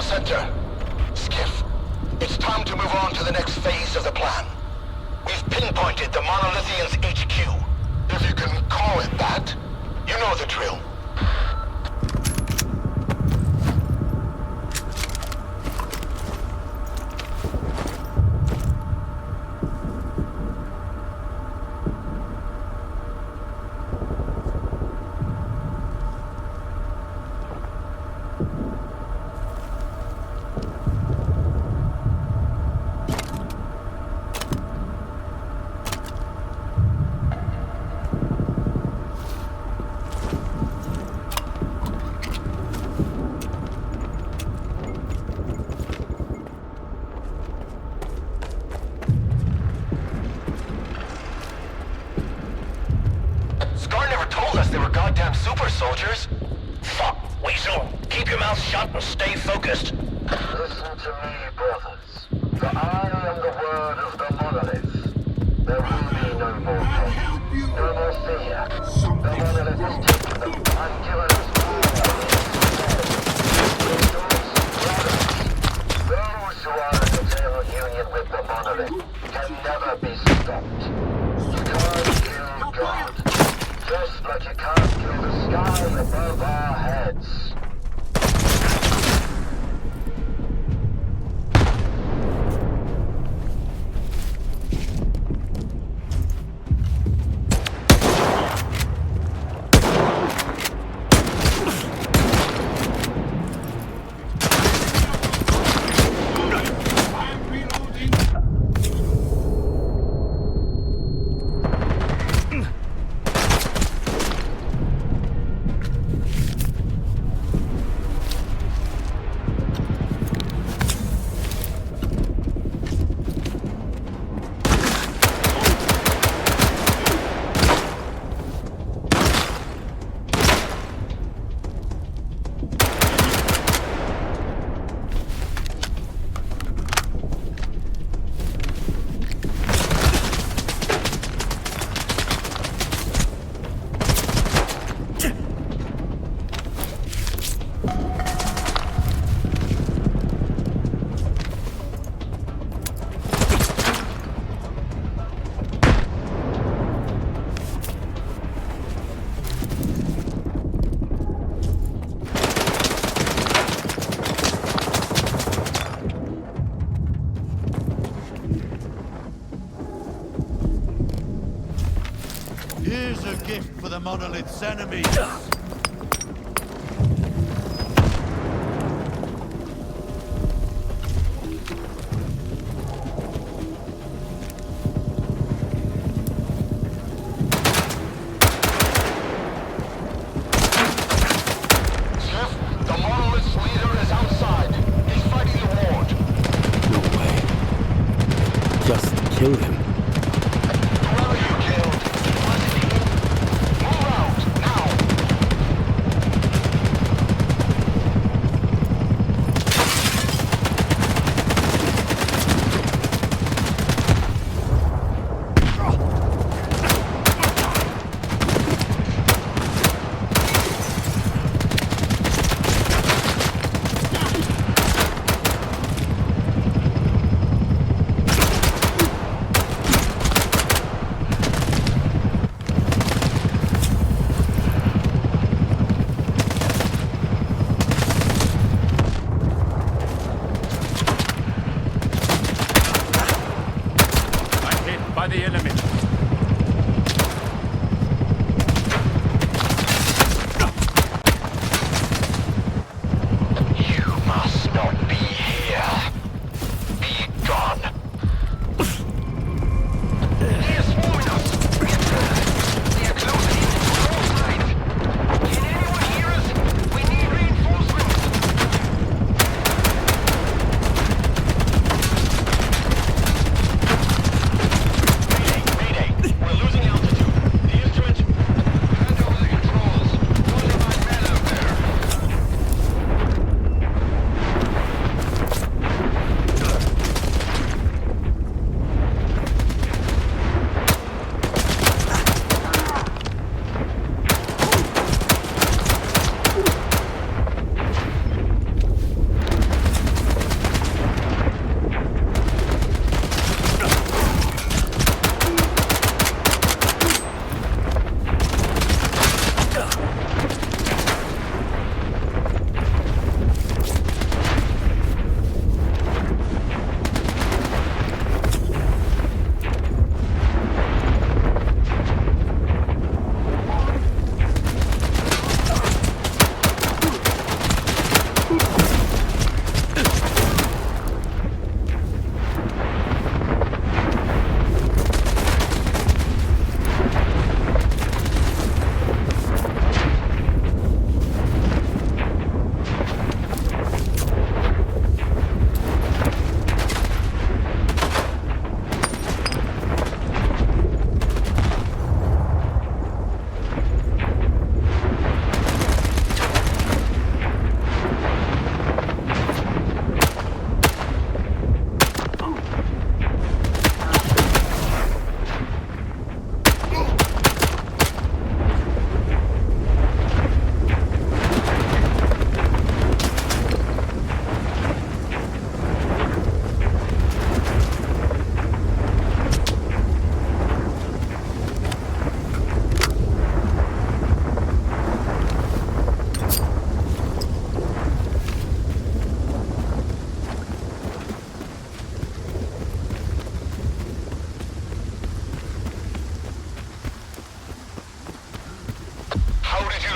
center. Skiff, it's time to move on to the next phase of the plan. We've pinpointed the Monolithians' HQ. If you can call it that, you know the drill. Super soldiers? Fuck, Weasel. Keep your mouth shut and stay focused. Listen to me, brothers. For I am the word of the monolith. There will be no more pain, no more fear. The monolith has taken them and given us power instead. Those who are in eternal union with the monolith can never be stopped. You can't kill God. Just like you can't kill the sky above our heads. Here's a gift for the monolith's enemies. Kill him. Whoever you killed, was it him? Move out, now!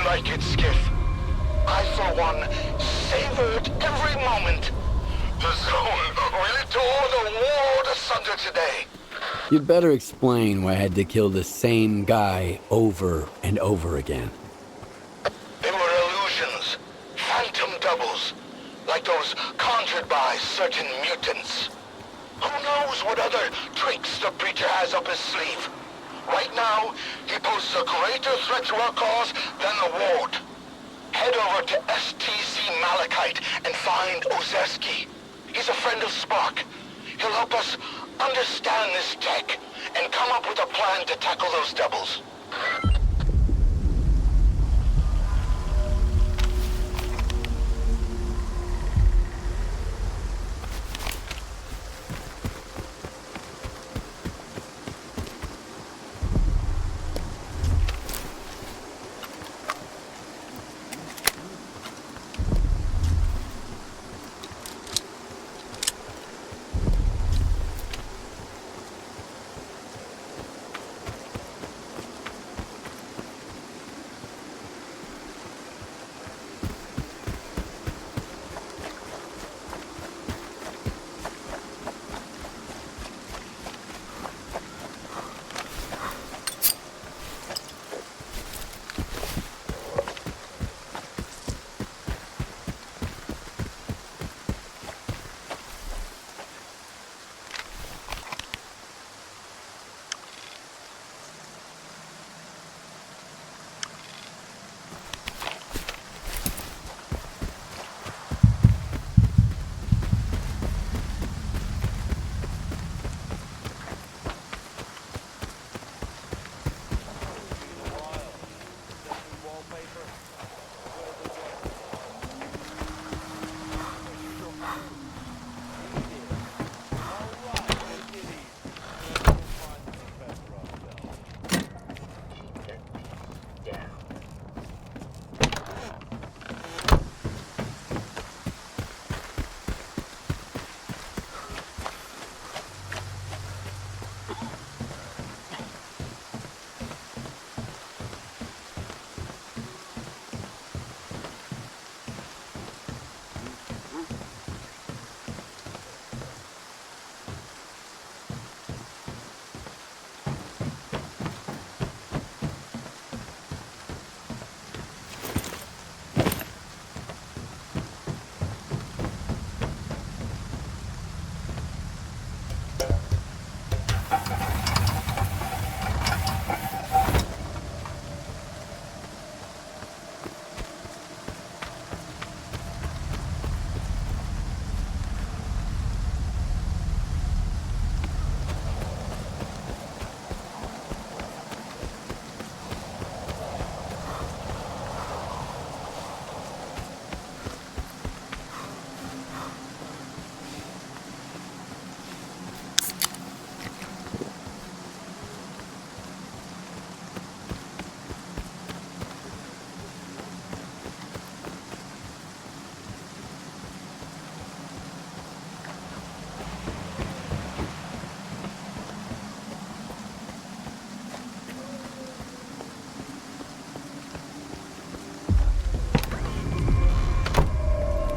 like it, Skiff. I, for one, savored every moment. The zone really tore the world asunder today. You'd better explain why I had to kill the same guy over and over again. They were illusions, phantom doubles, like those conjured by certain mutants. Who knows what other tricks the preacher has up his sleeve? Right now, he poses a greater threat to our cause than the Ward. Head over to STC-Malachite and find Ozeski. He's a friend of Spark. He'll help us understand this tech and come up with a plan to tackle those doubles.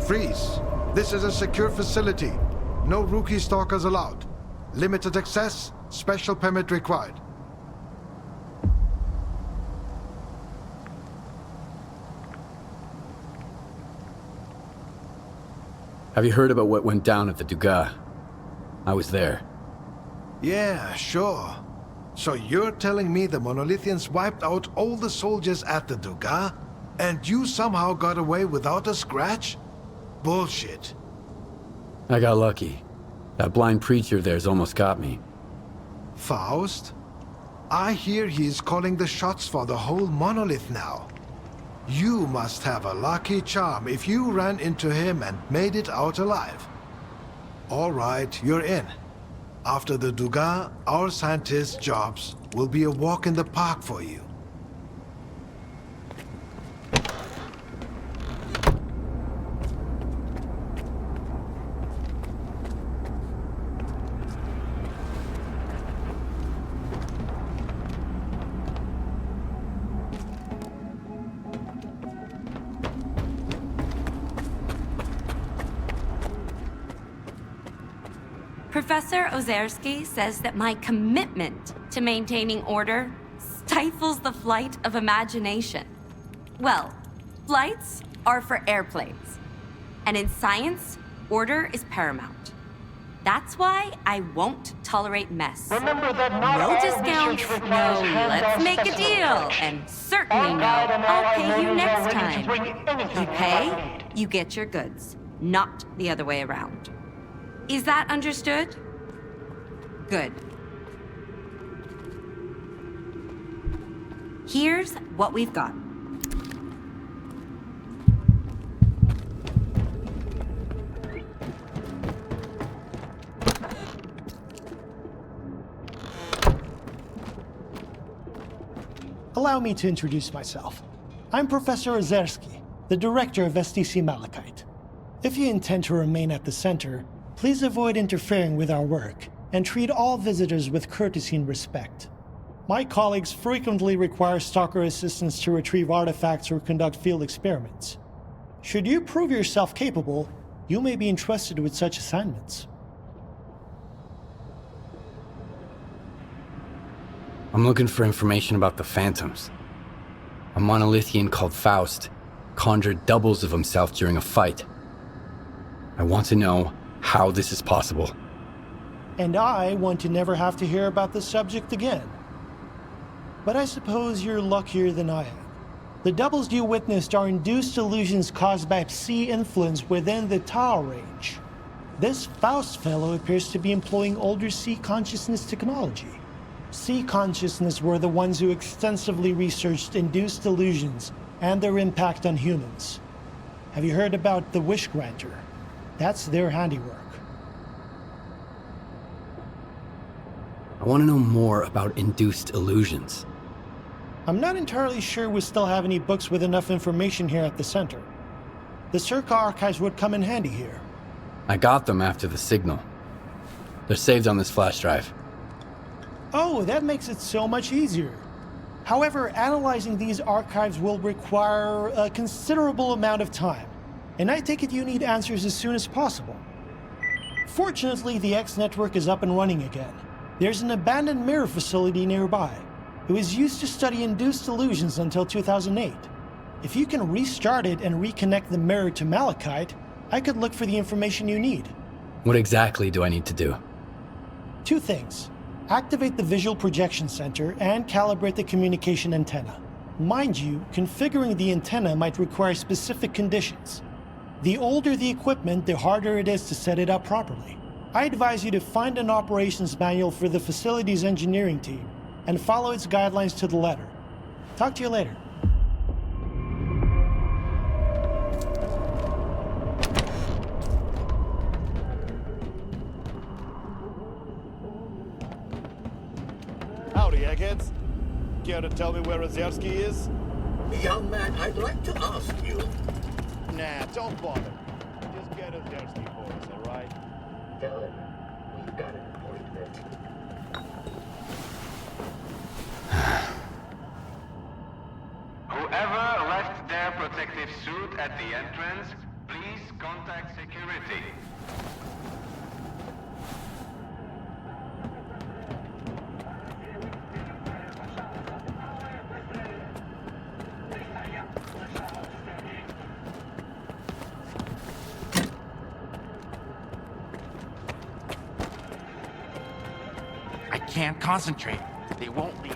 Freeze. This is a secure facility. No rookie stalkers allowed. Limited access, special permit required. Have you heard about what went down at the DUGA? I was there. Yeah, sure. So you're telling me the Monolithians wiped out all the soldiers at the DUGA, and you somehow got away without a scratch? Bullshit. I got lucky. That blind preacher there's almost got me. Faust? I hear he's calling the shots for the whole monolith now. You must have a lucky charm if you ran into him and made it out alive. All right, you're in. After the DUGA, our scientists' jobs will be a walk in the park for you. Professor Ozerski says that my commitment to maintaining order stifles the flight of imagination. Well, flights are for airplanes. And in science, order is paramount. That's why I won't tolerate mess. Remember that not No all discounts, research no requires let's hands-on make a specific deal, knowledge. and certainly Our no, guide and I'll ally pay you menus next are ready to time. bring anything You you pay, might need. you get your goods, not the other way around. Is that understood? Good. Here's what we've got. Allow me to introduce myself. I'm Professor Ozerski, the director of STC-Malachite. If you intend to remain at the center, please avoid interfering with our work and treat all visitors with courtesy and respect. My colleagues frequently require stalker assistance to retrieve artifacts or conduct field experiments. Should you prove yourself capable, you may be entrusted with such assignments. I'm looking for information about the Phantoms. A monolithian called Faust conjured doubles of himself during a fight. I want to know how this is possible. And I want to never have to hear about this subject again. But I suppose you're luckier than I am. The doubles you witnessed are induced illusions caused by Psi influence within the Tau range. This Faust fellow appears to be employing older Psi consciousness technology. Psi consciousness were the ones who extensively researched induced illusions and their impact on humans. Have you heard about the Wish Granter? That's their handiwork. I want to know more about induced illusions. I'm not entirely sure we still have any books with enough information here at the center. The S.T.A.L.K.E.R archives would come in handy here. I got them after the signal. They're saved on this flash drive. Oh, that makes it so much easier. However, analyzing these archives will require a considerable amount of time, and I take it you need answers as soon as possible. Fortunately, the X network is up and running again. There's an abandoned mirror facility nearby. It was used to study induced illusions until 2008. If you can restart it and reconnect the mirror to Malachite, I could look for the information you need. What exactly do I need to do? 2 things. Activate the visual projection center and calibrate the communication antenna. Mind you, configuring the antenna might require specific conditions. The older the equipment, the harder it is to set it up properly. I advise you to find an operations manual for the facility's engineering team and follow its guidelines to the letter. Talk to you later. Howdy, eggheads. Care to tell me where Ozerski is? Young man, I'd like to ask you. Nah, don't bother. Just get Ozerski for us, alright? Tell him we've got an appointment. Whoever left their protective suit at the entrance, please contact security. I can't concentrate. They won't leave.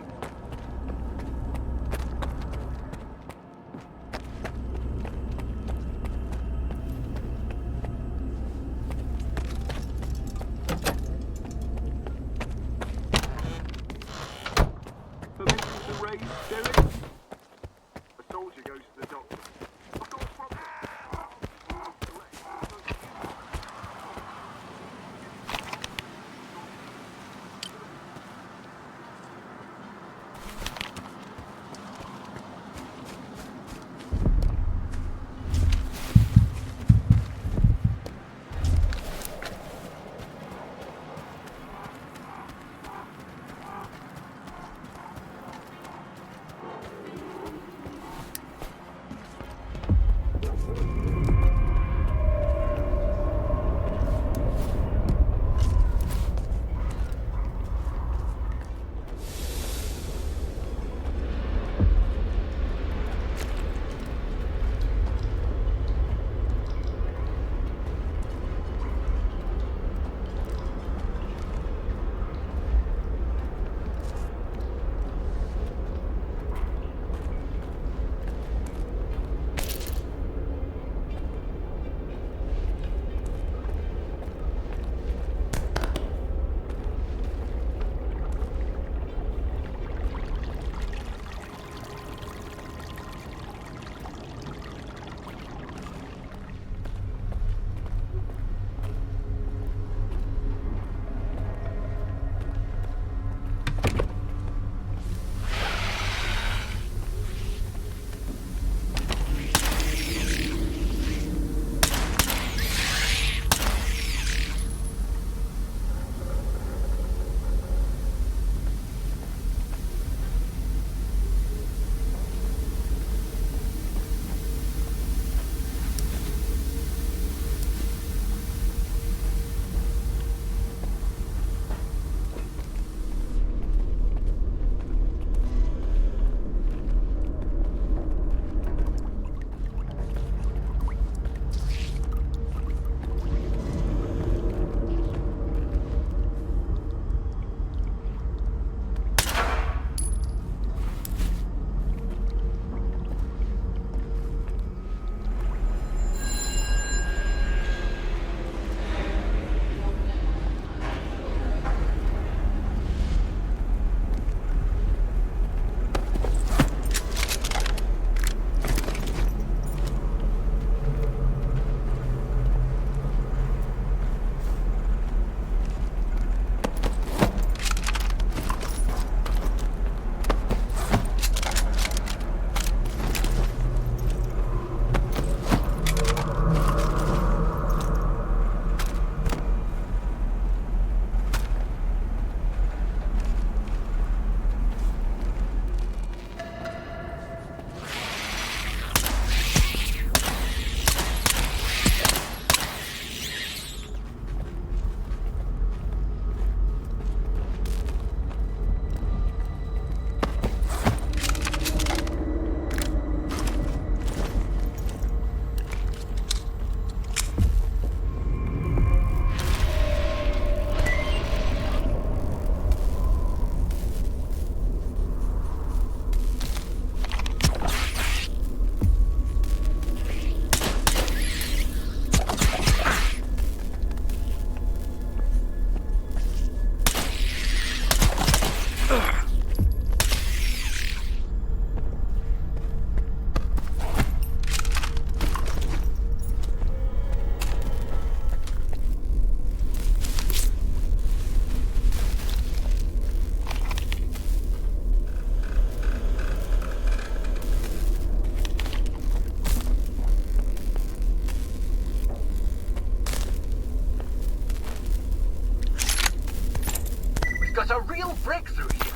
breakthrough here.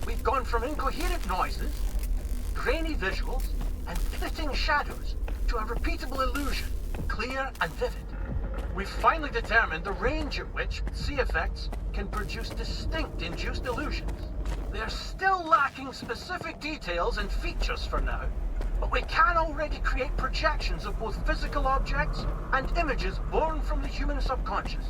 We've gone from incoherent noises, grainy visuals, and flitting shadows to a repeatable illusion, clear and vivid. We've finally determined the range at which C effects can produce distinct induced illusions. They're still lacking specific details and features for now, but we can already create projections of both physical objects and images born from the human subconscious.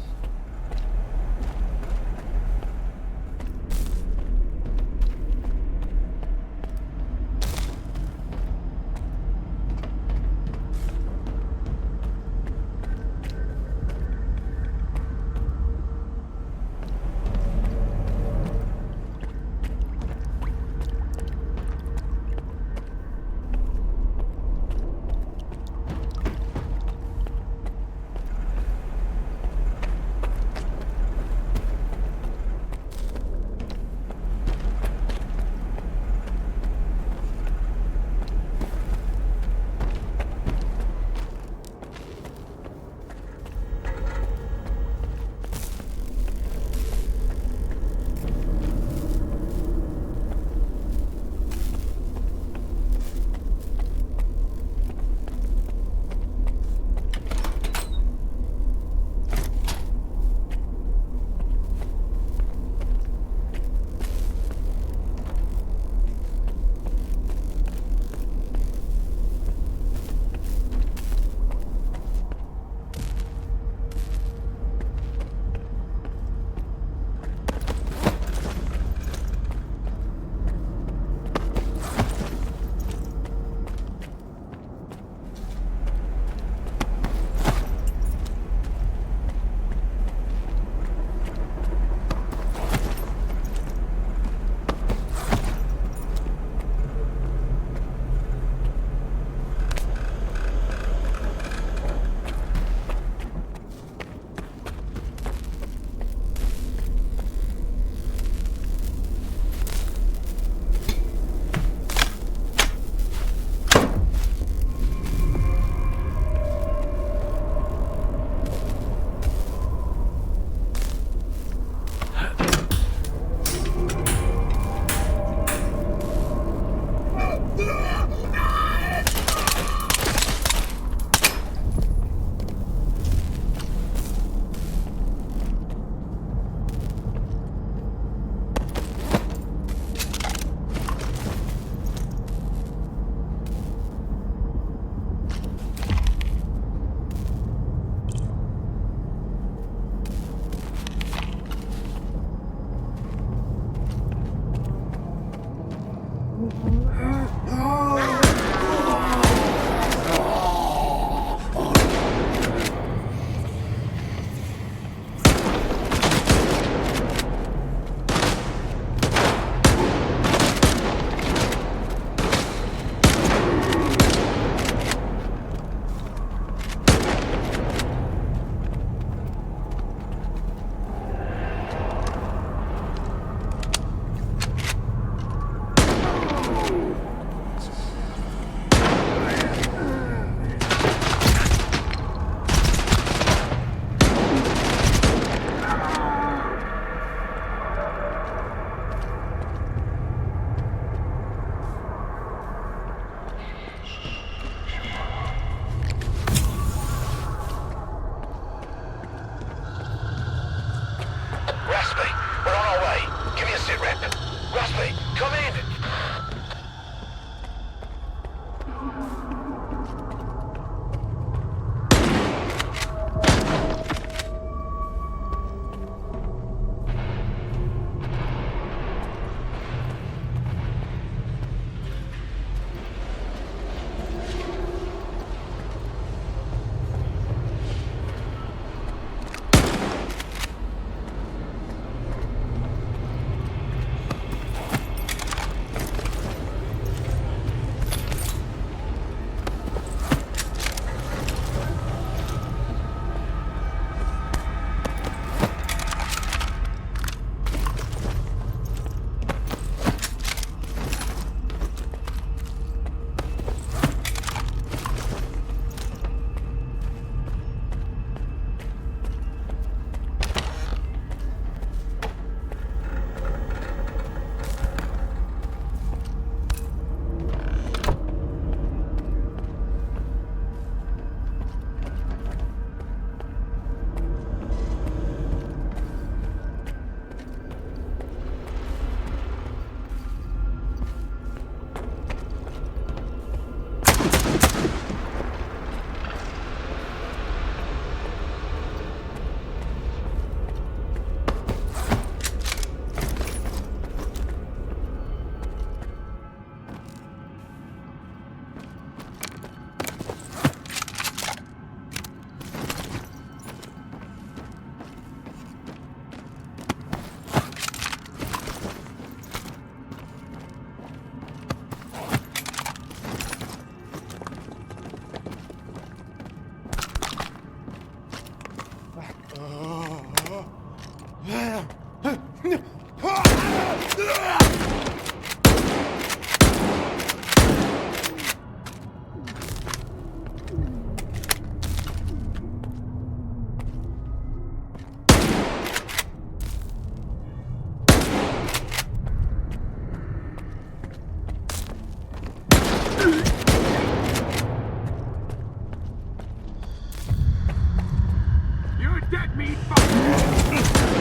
You're dead meat fucker!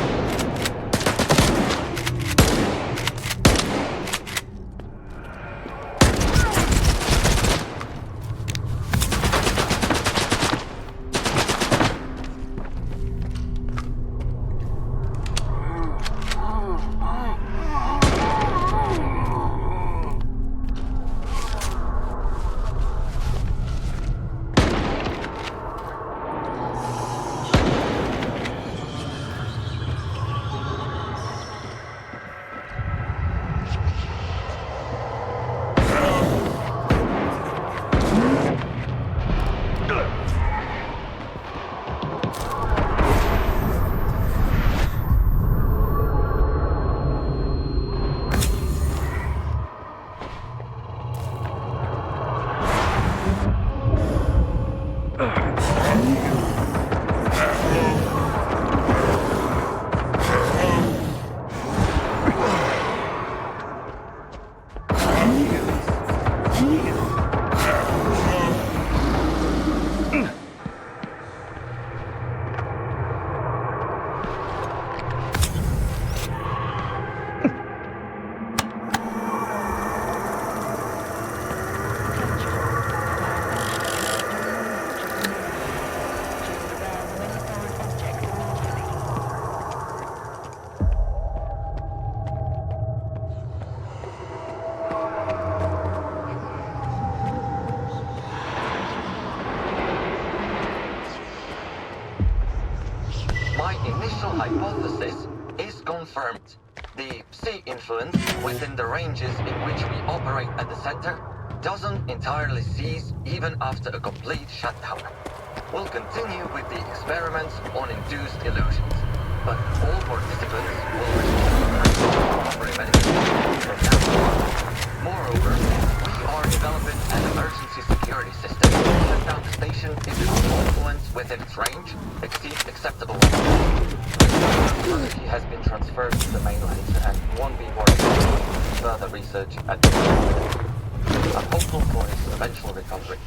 My initial hypothesis is confirmed. The sea influence within the ranges in which we operate at the center doesn't entirely cease even after a complete shutdown. We'll continue with the experiments on induced illusions, but all participants will receive remedies from now on. Moreover, we are developing an emergency security system to shut down the station if its influence within its range exceeds acceptable levels. He has been transferred to the mainland and won't be worried about further research at the moment. I'm hopeful for his eventual recovery.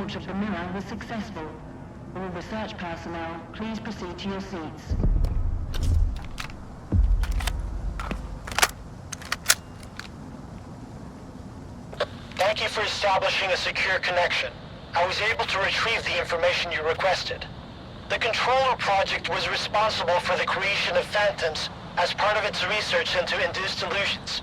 launch of the mirror was successful. All research personnel, please proceed to your seats. Thank you for establishing a secure connection. I was able to retrieve the information you requested. The Controller Project was responsible for the creation of phantoms as part of its research into induced illusions.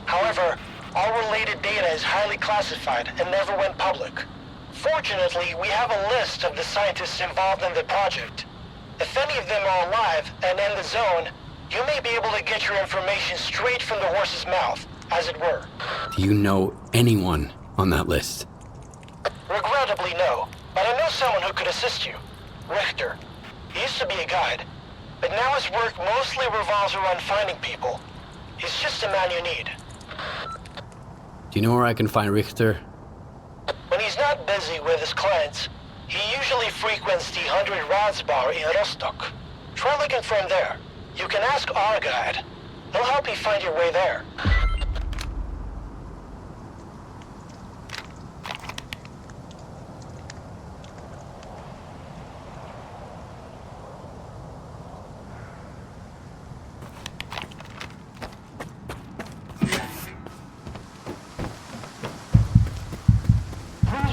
However, all related data is highly classified and never went public. Fortunately, we have a list of the scientists involved in the project. If any of them are alive and in the zone, you may be able to get your information straight from the horse's mouth, as it were. Do you know anyone on that list? Regrettably, no. But I know someone who could assist you. Richter. He used to be a guide, but now his work mostly revolves around finding people. He's just a man you need. Do you know where I can find Richter? When he's not busy with his clients, he usually frequents the 100 Rods bar in Rostock. Try looking for him there. You can ask our guide. He'll help you find your way there.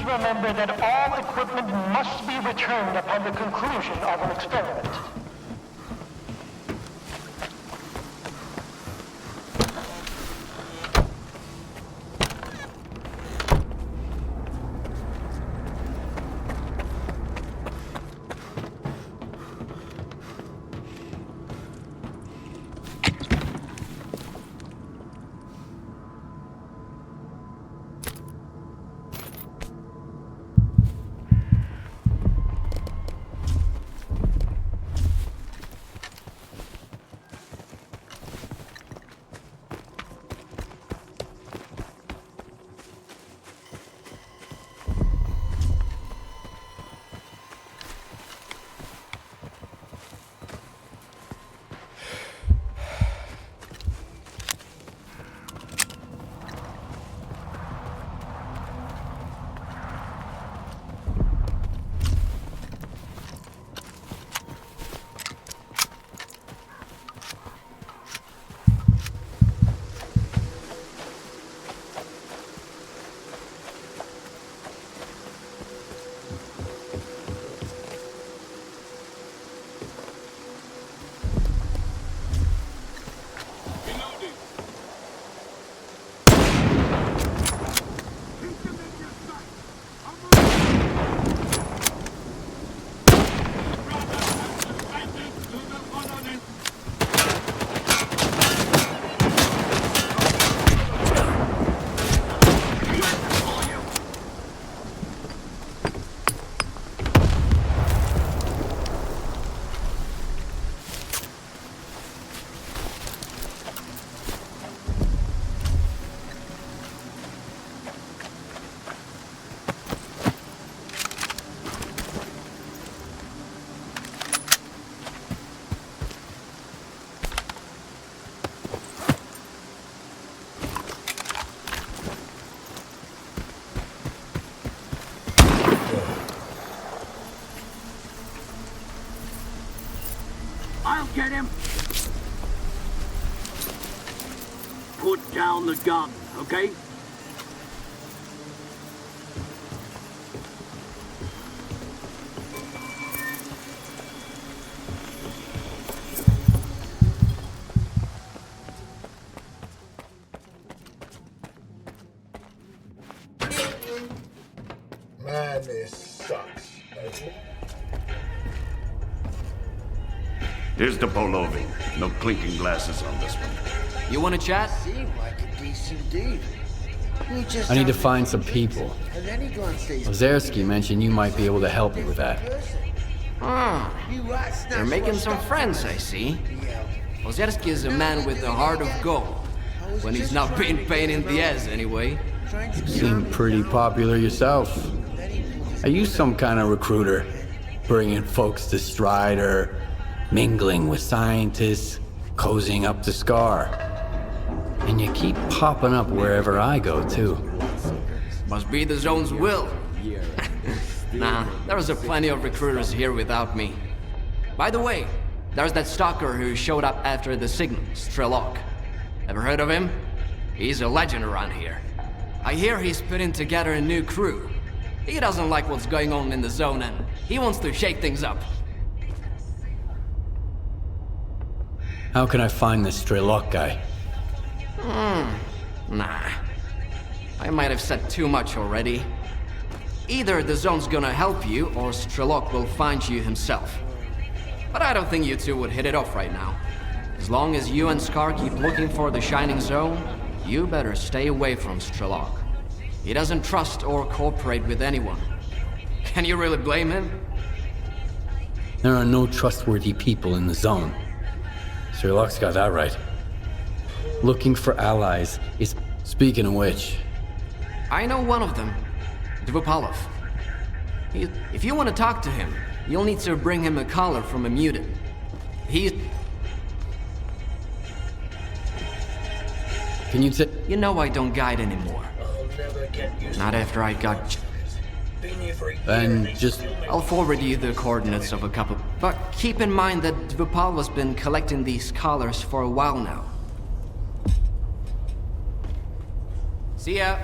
Remember that all equipment must be returned upon the conclusion of an experiment. I'll get him. Put down the gun, okay? Man, this sucks, doesn't it? Here's the Polovi. No clinking glasses on this one. You want to chat? Seemed like a decent dude. I need to find some people. Ozerski mentioned you might be able to help me with that. You're making some friends, I see. Ozerski is a man with a heart of gold. When he's not being pain in the ass, anyway. You seem pretty popular yourself. Are you some kind of recruiter? Bringing folks to Stride or mingling with scientists, cozying up to S.T.A.L.K.E.R. And you keep popping up wherever I go, too. Must be the zone's will. Nah, there's a plenty of recruiters here without me. By the way, there's that stalker who showed up after the signal, S.T.A.L.K.E.R. Ever heard of him? He's a legend around here. I hear he's putting together a new crew. He doesn't like what's going on in the zone and he wants to shake things up. How can I find this S.T.A.L.K.E.R guy? Nah. I might have said too much already. Either the zone's gonna help you or S.T.A.L.K.E.R will find you himself. But I don't think you two would hit it off right now. As long as you and S.K.A.R keep looking for the Shining Zone, you better stay away from S.T.A.L.K.E.R. He doesn't trust or cooperate with anyone. Can you really blame him? There are no trustworthy people in the zone. S.T.A.L.K.E.'s got that right. Looking for allies is... Speaking of which... I know one of them. Dvupalov. If you want to talk to him, you'll need to bring him a collar from a mutant. Can you You know I don't guide anymore. Not after I got... And just... I'll forward you the coordinates of a couple... But keep in mind that Dvupalov's been collecting these collars for a while now. See ya!